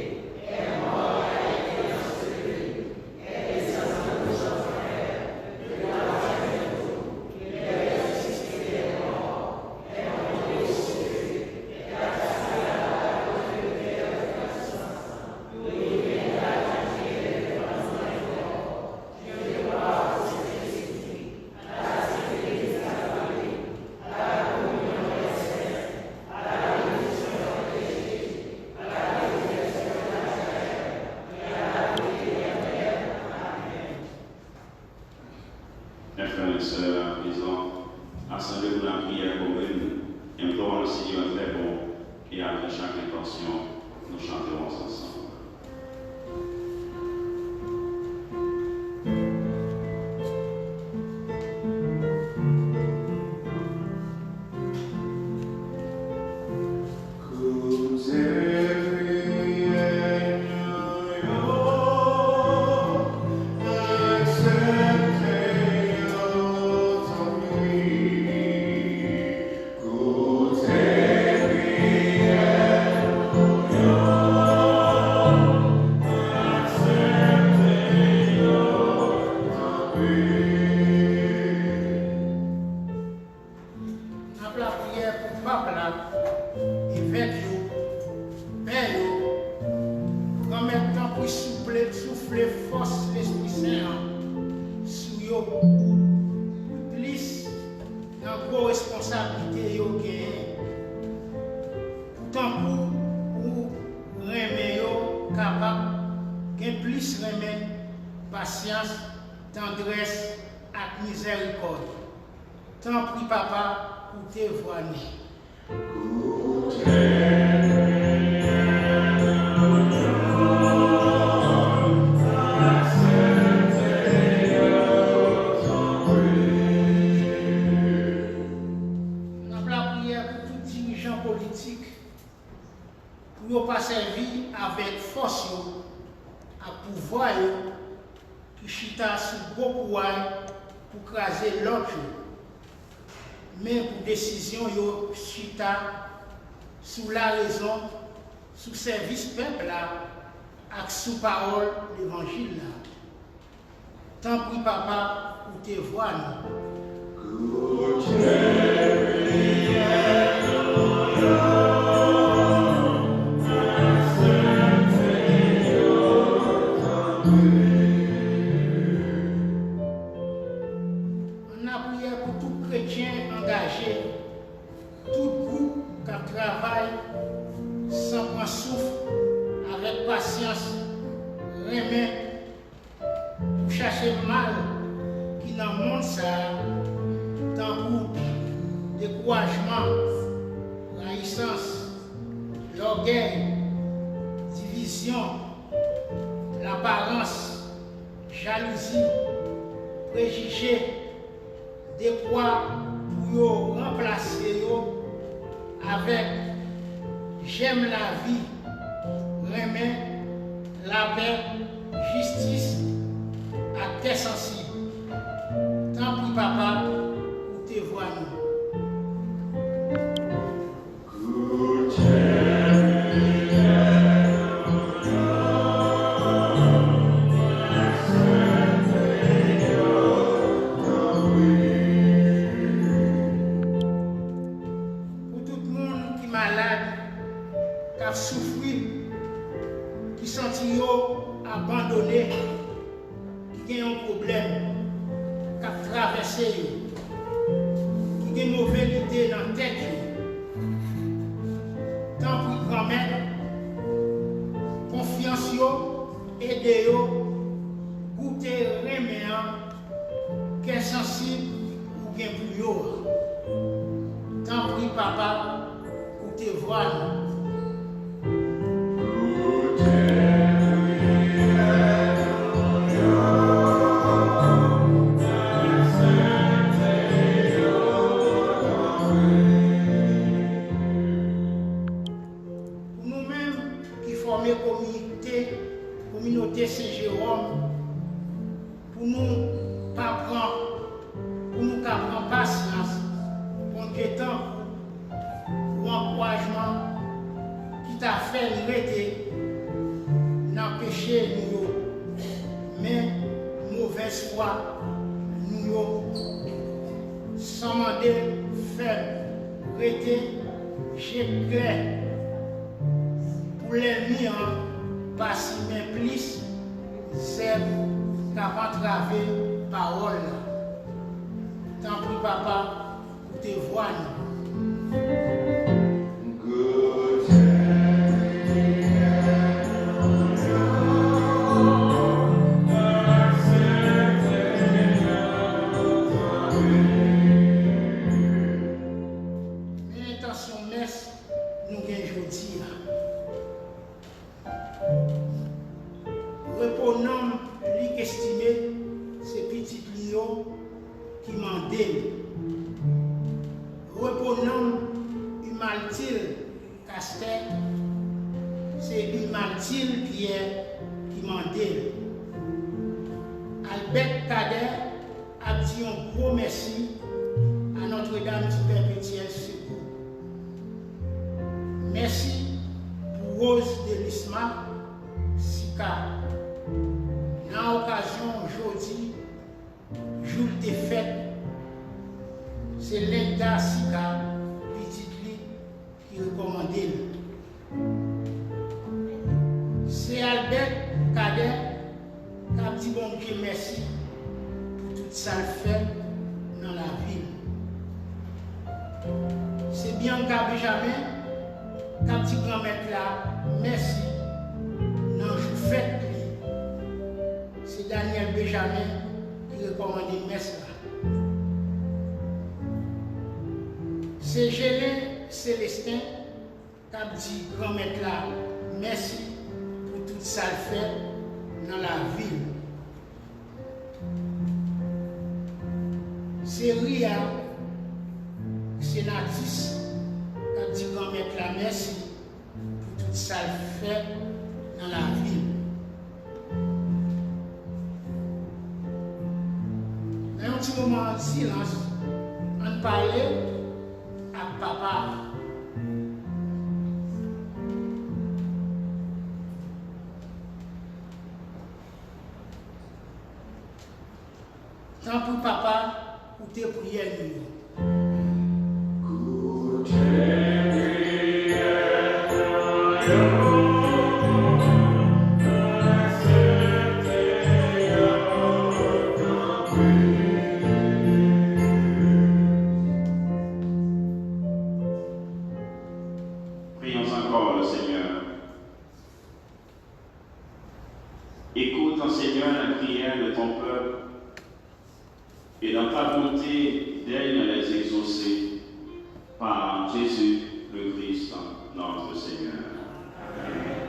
est mort, a été enseveli, est descendu aux enfers, de la nous chanterons ensemble. prière pour le peuple là, évêque, père, en même temps pour souffler force l'Esprit Saint sur eux, plus dans vos responsabilités yo gagnent. Pourtant pour remettre yo capable gain plus remettre patience, tendresse et miséricorde. Tant pis papa pour te voir. Pour ne pas servir avec force à pouvoir qui chita sous beaucoup pour craser l'autre, mais pour décision yo chita sous la raison, sous service peuple là, et sous parole l'évangile là. Tant pis papa pour te voir. Sans prendre souffle, avec patience, remet pour chercher le mal qui dans le monde ça, tant pour découragement, raïssance, l'orgueil, division, l'apparence, jalousie, préjugés, décroît pour remplacer avec j'aime la vie, remet la paix, justice à tes sensibles. Tant pis papa pour te voir nous. Souffrir, qui sentit abandonné, qui a un problème, qui a traversé, qui a une mauvaise idée dans la tête. Tant pour grand-mère, confiance, aider, goûter, remettre, qui est sensible ou bien pour eux. Tant pour papa, pour te voir. Communauté Saint-Jérôme, pour nous pas prendre, pour nous prendre patience, pour nous temps, pour encouragement qui t'a fait nous arrêter, n'empêcher nous, mais mauvaise foi, nous, sans demander, faire arrêter, j'ai clair pour les miens. Pas si mais plus, c'est qu'à entraver parole. Tant pis papa, pour te voir. Mais l'intention messe, nous gagnons aujourd'hui. Reponons l'estimé, ces petits lions qui mandent. Reponons Humaltile Castel, c'est Humaltile Pierre qui mandent. Albert Cadet a dit un gros merci à Notre-Dame du Perpétuel Secours. Merci pour Rose de l'Isma, Sika. Dans l'occasion aujourd'hui, jour de fête, c'est Linda Sika, petite modèle. C'est Albert Cadet qui a dit bon Dieu merci pour tout ça le fait dans la ville. C'est Bianca Benjamin qui a dit grand-mère là merci dans le fait. C'est Daniel Benjamin qui recommande merci là. C'est Gélin Célestin qui a dit grand-mère là merci pour tout ça le fait dans la ville. C'est Ria Sénatis qui a dit grand-mère là merci pour tout ça le fait dans la ville. Un petit moment de silence, on parlait à papa. Tant pour papa, pour tes prières. Prions encore le Seigneur. Écoute, Seigneur, la prière de ton peuple et dans ta bonté, daigne les exaucer par Jésus le Christ, notre Seigneur. Amen.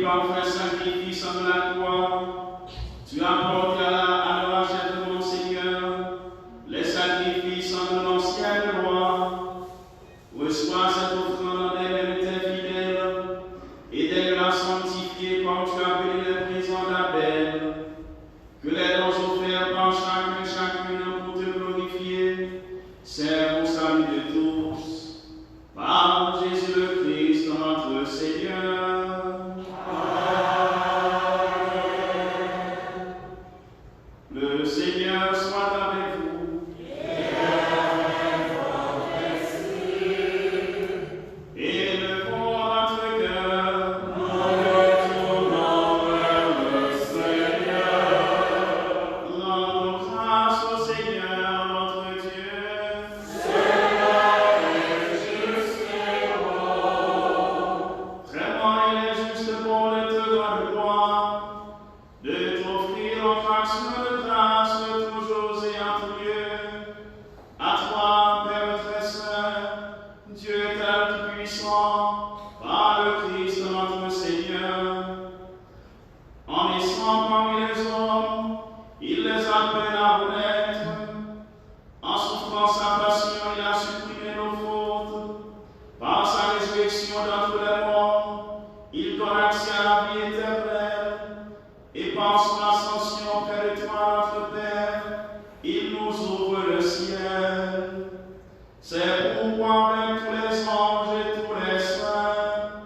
parfait sacrifice en la croix, tu as porté à la recherche de mon Seigneur les sacrifices en l'ancienne loi. Reçois cette offrande en elle de tes fidèles et d'aide-la sanctifiée comme tu as béni les prisons d'Abel. Que les dons offerts par chacun et chacune pour te glorifier servent au salut de tous. Par Jésus le Christ, notre Seigneur. Le Seigneur soit avec vous. Et avec votre esprit. Élevons notre cœur. Nous retournons vers le Seigneur. Rendons grâce au Seigneur notre Dieu. Cela est juste et bon. Vraiment, il est juste bon de te donner gloire, de t'offrir en fraction de grâce toujours et en tout lieu. À toi, Père très saint, Dieu éternel tout-puissant, par le Christ notre Seigneur. En naissant parmi les hommes, il les appelle à renaître. En souffrant sa passion, il a supprimé nos fautes. Par sa résurrection d'entre les morts, il donne accès à la vie éternelle. Et par son ascension auprès de toi, notre Père, il nous ouvre le ciel. C'est pourquoi avec tous les anges et tous les saints,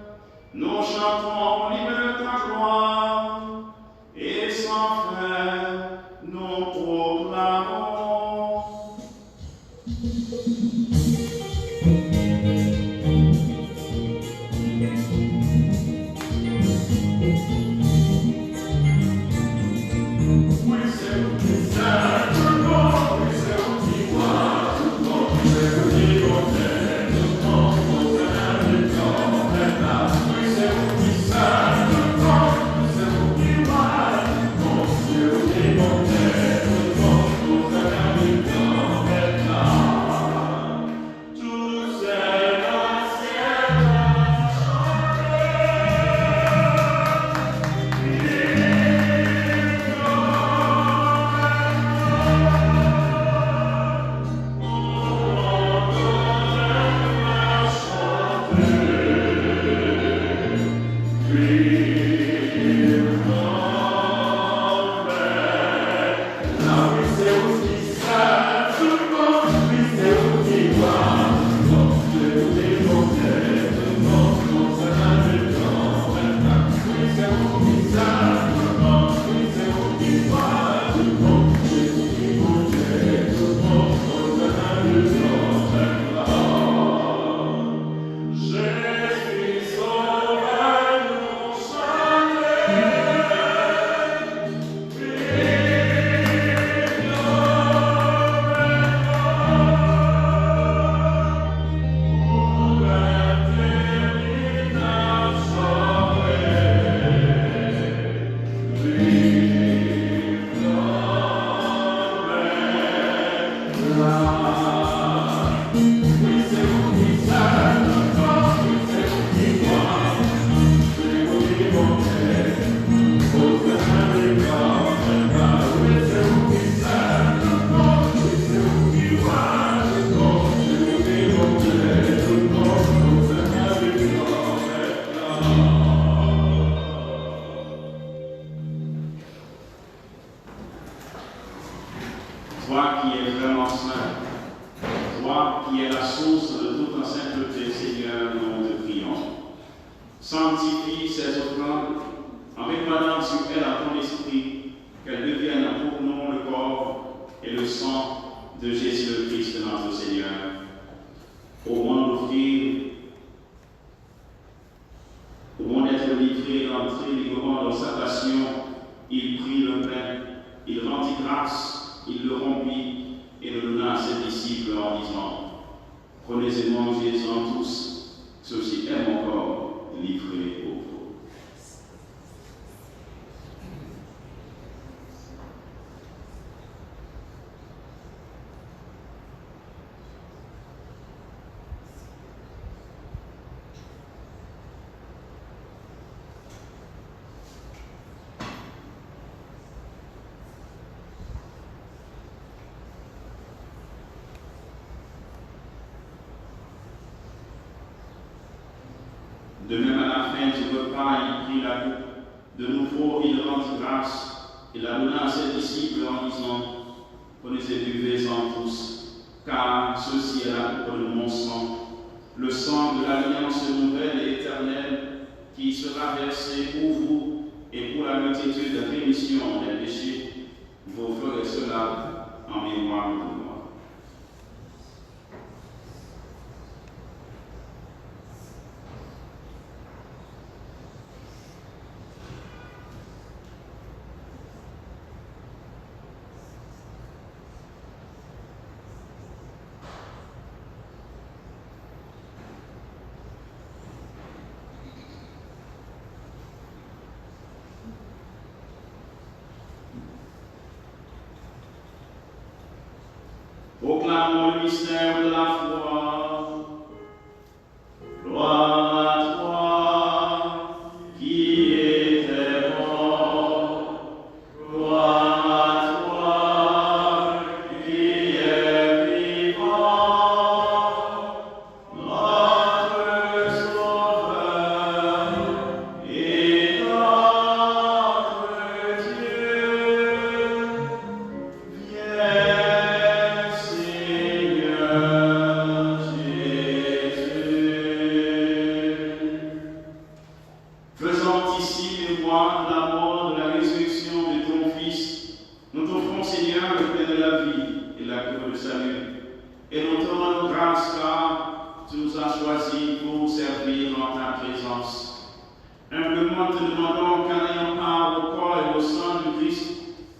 nous chantons l'hymne de ta gloire, et sans fin, nous proclamons. Toi qui es vraiment saint, toi qui es la source de toute la sainteté, Seigneur, nous te prions. Sanctifie ces offrandes en répandant sur elles à ton esprit, qu'elles deviennent pour nous le corps et le sang de Jésus le Christ, notre Seigneur. Au moment d'offrir, au moment d'être livré, d'entrer librement dans sa passion, il prit le pain, il rendit grâce, il le rompit et le donna à ses disciples en disant: prenez et mangez-en tous, ceci est mon corps livré pour vous. De même, à la fin du repas, il prit la coupe. De nouveau, il rendit grâce et la donna à ses disciples en disant: prenez et buvez-en tous, car ceci est la coupe de mon sang, le sang de l'alliance nouvelle et éternelle, qui sera versé pour vous et pour la multitude de rémission des péchés. Vous ferez cela en mémoire de moi. Proclamons le mystère de la foi. Gloire à toi qui étais mort. Gloire à toi qui es vivant. Notre Sauveur et notre Dieu. Viens, Seigneur Jésus. Faisant ici mémoire de la mort, de la résurrection de ton Fils, nous t'offrons, Seigneur, le pain de la vie et la coupe de salut. Et nous te rendons grâce car tu nous as choisis pour servir en ta présence. Humblement te demandons qu'en ayant part au corps et au sang du Christ,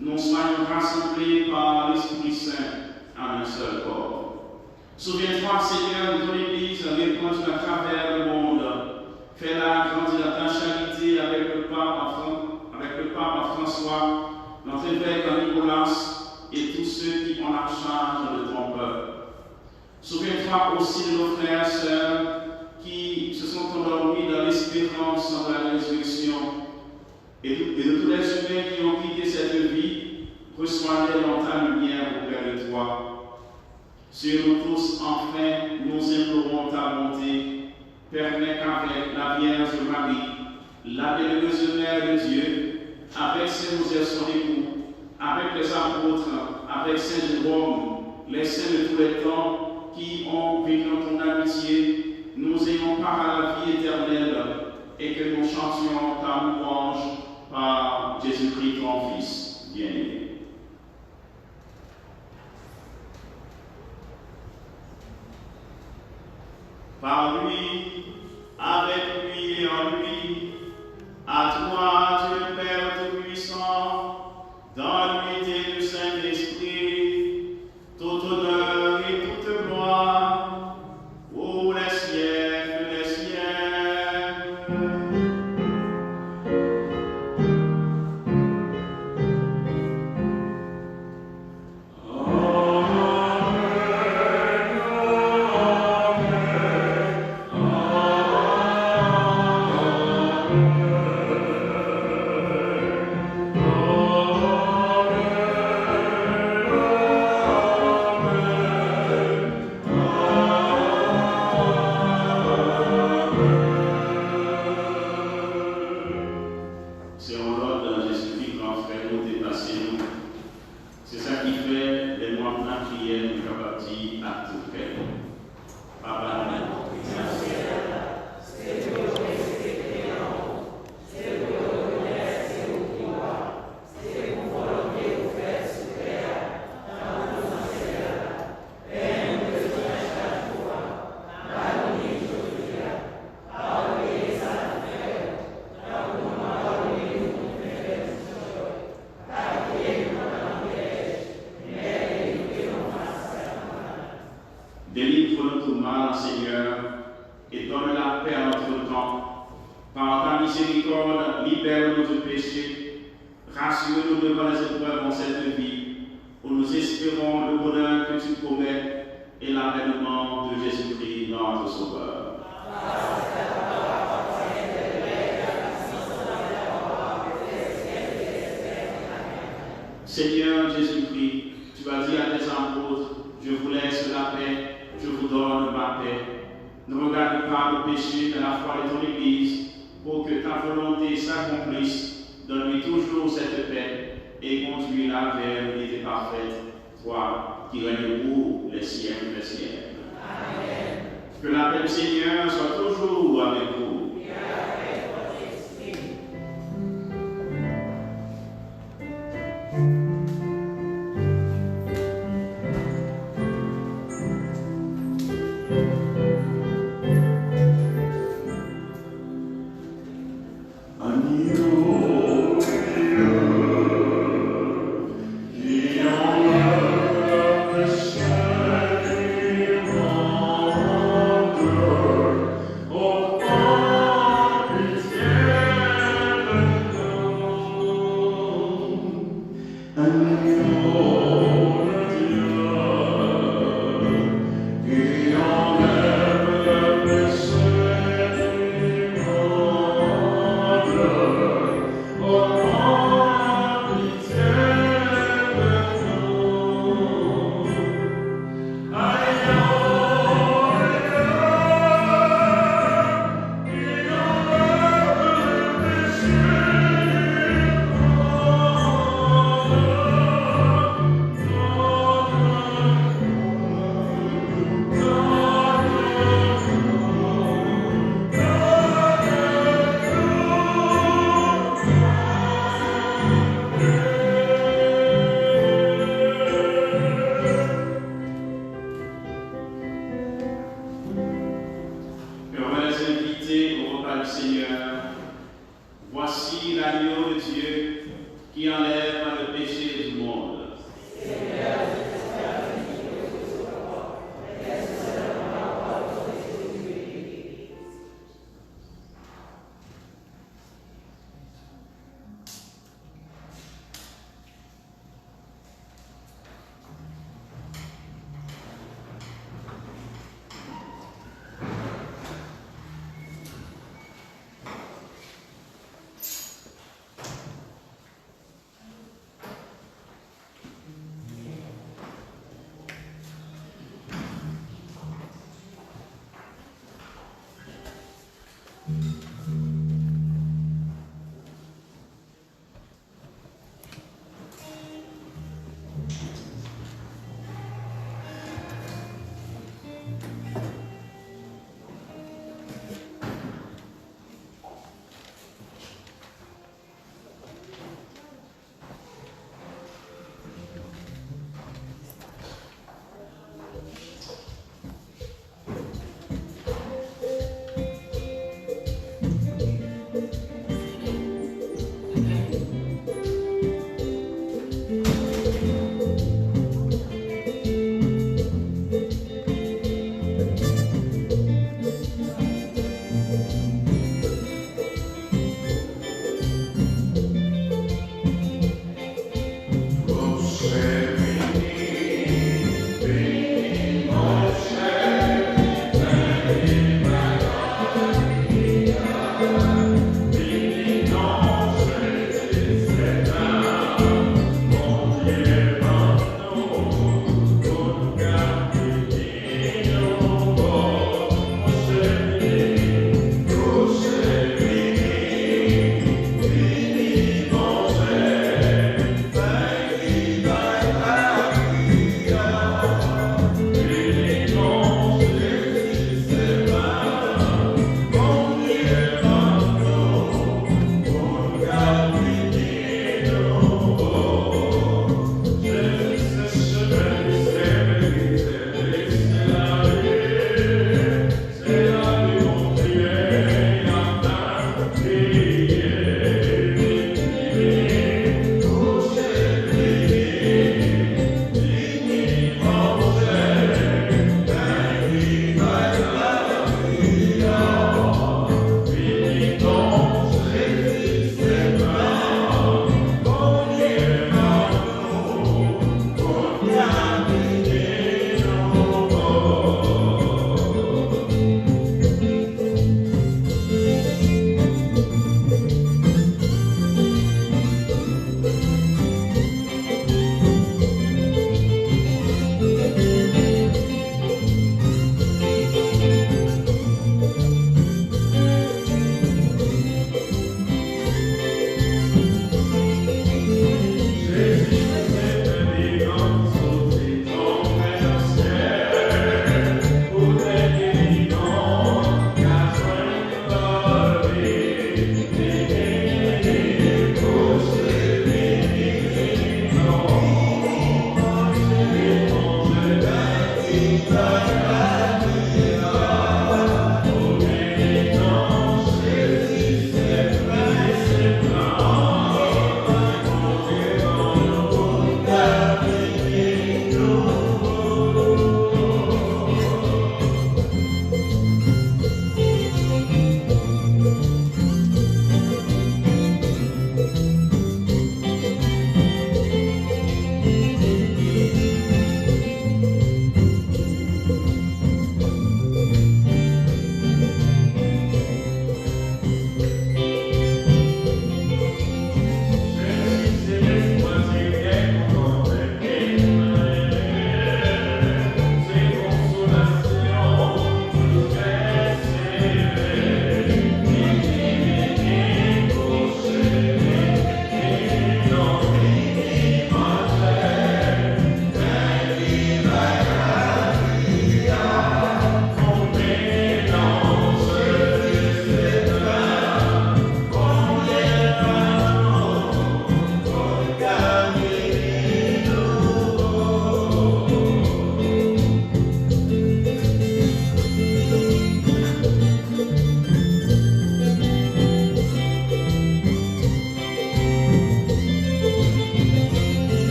nous soyons rassemblés par l'Esprit Saint en un seul corps. Souviens-toi, Seigneur, de ton Église répandue à travers le monde. Fais-la grandir dans ta charité avec le pape François, notre évêque Nicolas et tous ceux qui ont la charge de ton peuple. Souviens-toi aussi de nos frères et sœurs qui se sont endormis dans l'espérance de la résurrection et de tous les humains qui ont quitté cette vie. Reçois-les dans ta lumière auprès de toi. Sur nous tous, enfin, nous implorons ta bonté. Permets qu'avec la Vierge Marie, la bienheureuse Mère de Dieu, avec Saint Joseph son époux, avec les apôtres, avec Saint Jérôme, les saints de tous les temps qui ont vécu dans ton amitié, nous ayons part à la vie éternelle et que nous chantions ta louange par Jésus-Christ, ton Fils bien-aimé. Par lui, avec lui et en lui, à toi, Dieu Père Tout-Puissant, dans l'unité du Saint-Esprit, tout honneur et toute gloire, pour les siècles des siècles. Délivre-nous tout mal, Seigneur, et donne la paix à notre temps. Par ta miséricorde, libère-nous du péché. Rassure-nous devant les épreuves en cette vie, où nous espérons le bonheur que tu promets et l'avènement de Jésus-Christ, notre Sauveur. Seigneur Jésus-Christ, tu as dit à tes apôtres: je vous laisse la paix, je vous donne ma paix. Ne regarde pas le péché dans la foi de ton Église, pour que ta volonté s'accomplisse. Donne-lui toujours cette paix et conduis-la vers l'unité parfaite, toi qui règnes pour les siècles des siècles. Amen. Que la paix du Seigneur soit toujours avec vous. Et avec votre esprit.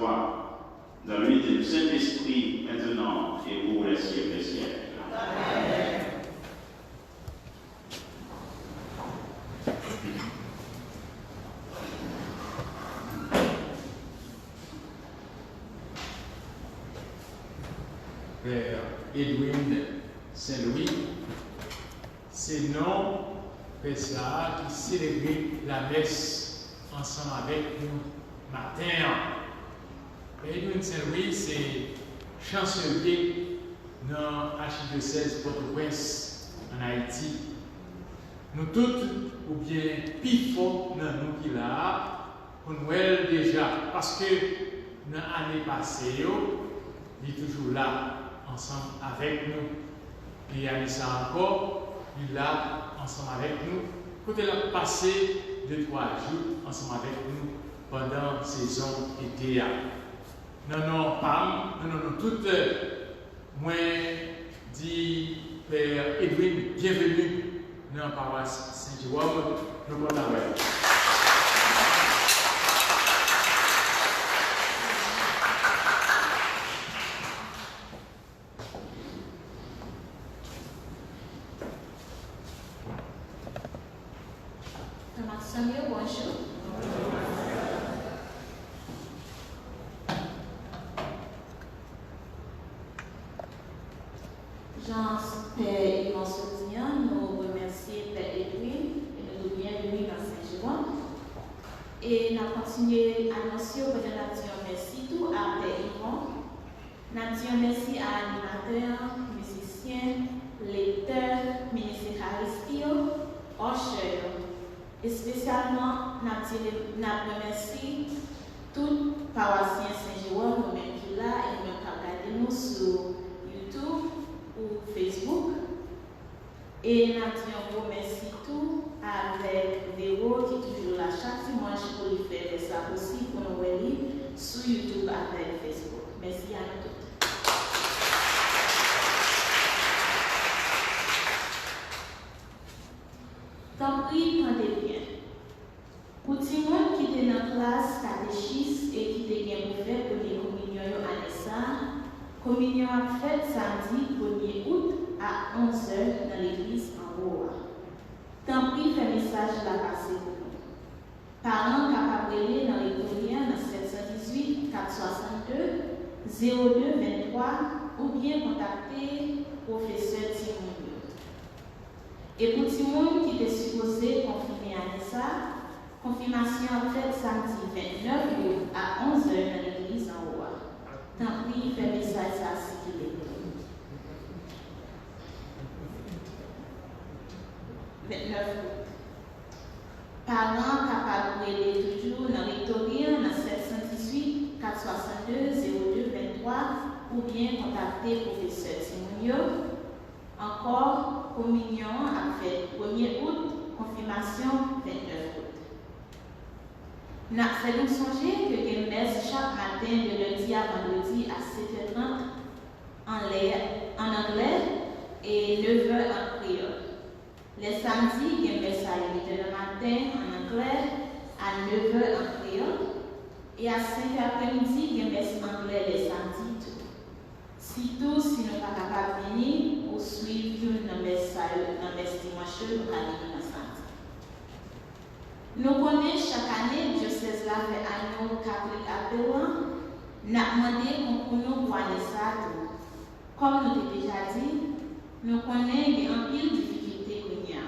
recevoir dans l'unité du Saint-Esprit, maintenant et pour les siècles des siècles. Amen. Père Edwin Saint-Louis, c'est non, Père Sarah, qui célèbre la messe ensemble avec nous matin. Père Edwin Saint-Louis, c'est chancelier dans l'archidiocèse Port-au-Prince en Haïti. Nous tous, ou bien pifo dans nous qui là, pour nous déjà, parce que dans l'année passée, il est toujours là, ensemble avec nous. Et il y a ça encore, il est là, ensemble avec nous. Quand il a passé 2-3 jours ensemble avec nous pendant la saison été. Non, toutes, moi, dit Père Edwin, bienvenue dans la paroisse Saint-Jérôme, nous allons la voir. Bonjour. Jean-Père Immense, nous remercions Père Edwin et nous bienvenue dans Saint-Jérôme. Et nous continuons à annoncer au président merci tout à Père Yvon. Nous merci à animateurs, musiciens, lecteurs, ministres Caristio, Osher. Et spécialement, nous remercions tous les paroissiens Saint-Jérôme, nous-mêmes qui là et nous regardons nous sur YouTube ou Facebook. Et nous remercions tous avec Véro qui est toujours là chaque dimanche pour lui faire ça aussi pour nous voir sur YouTube avec Facebook. Merci à nous tous. Tant pis, tendez bien. Pour tout le monde qui était dans la classe catéchisme et qui était bien pour faire pour les communions à l'ESA, communion a fait samedi 1er août à 11h dans l'église en Roa. Tant pis, fait message la passer pour nous. Parents capables de dans l'écoliens dans 718 462 02 23 ou bien contacter professeur Timonio. Et pour tout le monde qui était supposé confirmer à l'ESA, confirmation en fait samedi 29 août à 11h dans l'église en Roa. Tant pis, fait message à circuler. 29 août. Parents capables de toujours dans Victoria dans 718 462 02 23 ou bien contacter professeur Timonio. Encore, communion a fait 1er août, confirmation 29 août. Nous faisons songer que les messes chaque matin de lundi à vendredi à 7h30 en anglais et 9h en créole. Les samedis, les messes à 8h le matin en anglais à 9h en créole. Et à 5h après-midi, les messes anglais les samedis tout. Surtout si nous ne sommes pas capables de venir ou suivre nos messages dimanche, nous allons ensemble. Nous connaissons chaque année, diocèse là fait anneau catholique à Pérouan, nous avons demandé pour nous pour aller ça. Comme nous l'avons déjà dit, nous connaissons un pile de difficultés qu'il y a.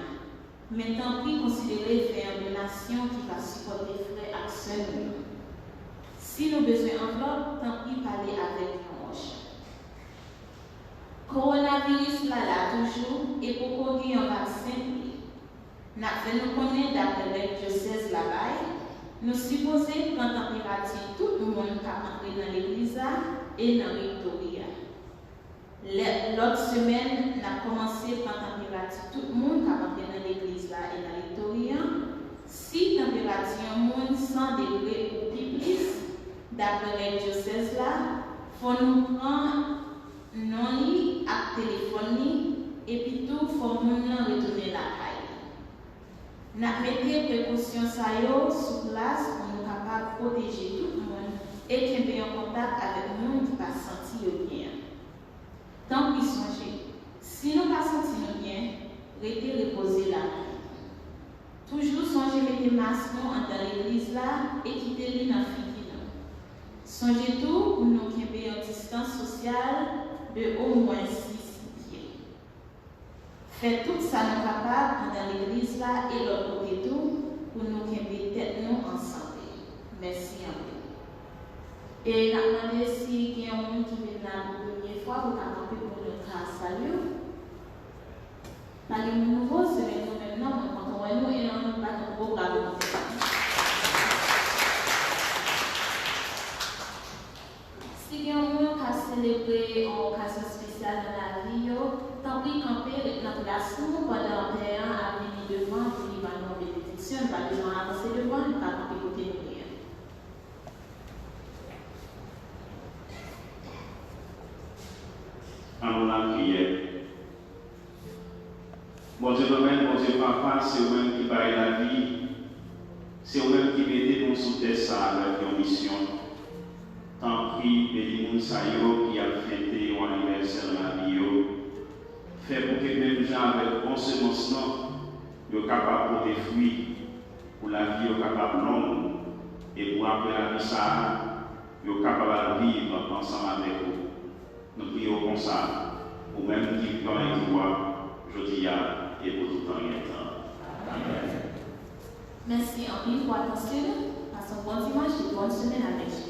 Mais tant pis considérer faire une donation qui va supporter frais à seul. Si nous avons besoin d'enveloppe, tant pis parler avec nos roches. Coronavirus là toujours et pour qu'on ait un vaccin. Nous connaissons d'après le diocèse là-bas, nous supposons prendre température tout le monde qui a entré dans l'église et dans Victoria. L'autre semaine, nous avons commencé par température tout le monde qui a entré dans l'église et dans Victoria. Si température monde 100 degrés ou plus, d'après le diocèse là, il faut nous prendre non-lit à téléphone et puis tout, il faut nous retourner la caille. Nous mettons les précautions sur place pour nous capables de protéger tout le monde et qui est en contact avec le monde qui va sentir bien. Tant pis songer, si nous pas sentir bien, restez reposer là. Toujours songer mettre masque dans l'église là et quitter lui dans fini. Songez tout pour nous qui avons une distance sociale de au moins 6 pieds. Faites tout ça nous capables dans l'église là et l'autre côté tout pour nous qui avons tête nous ensemble. Merci à vous. Et nous demandons si il y a un monde qui vient là pour la première fois pour camper pour notre salut. Par les nouveaux, c'est nous maintenant, quand on voit nous et on va nous programmer. Si il y a un monde qui a célébré une occasion spéciale dans la vie, tant pis camper notre place pendant 1 an à venir devant pour y avoir une bénédiction, pas besoin d'avancer devant, nous pas camper côté nous. En la prière. Bon Dieu domaine, bon Dieu papa, c'est vous-même qui parle la vie, c'est vous-même qui mettez nous sous terre ça avec une mission. Tant pis, béni Mounsayo qui a fêté un anniversaire dans la vie, fait pour que même gens avec bon semence, soient capables de fruits pour la vie, capable longue, et pour après la vie, ça, soient capables de vivre ensemble avec vous. Nous prions comme ça, ou même qui vivent et qui voient, je dis et pour tout temps et temps. Amen. Merci en une fois, attention, passons bon dimanche et bonne semaine avec vous.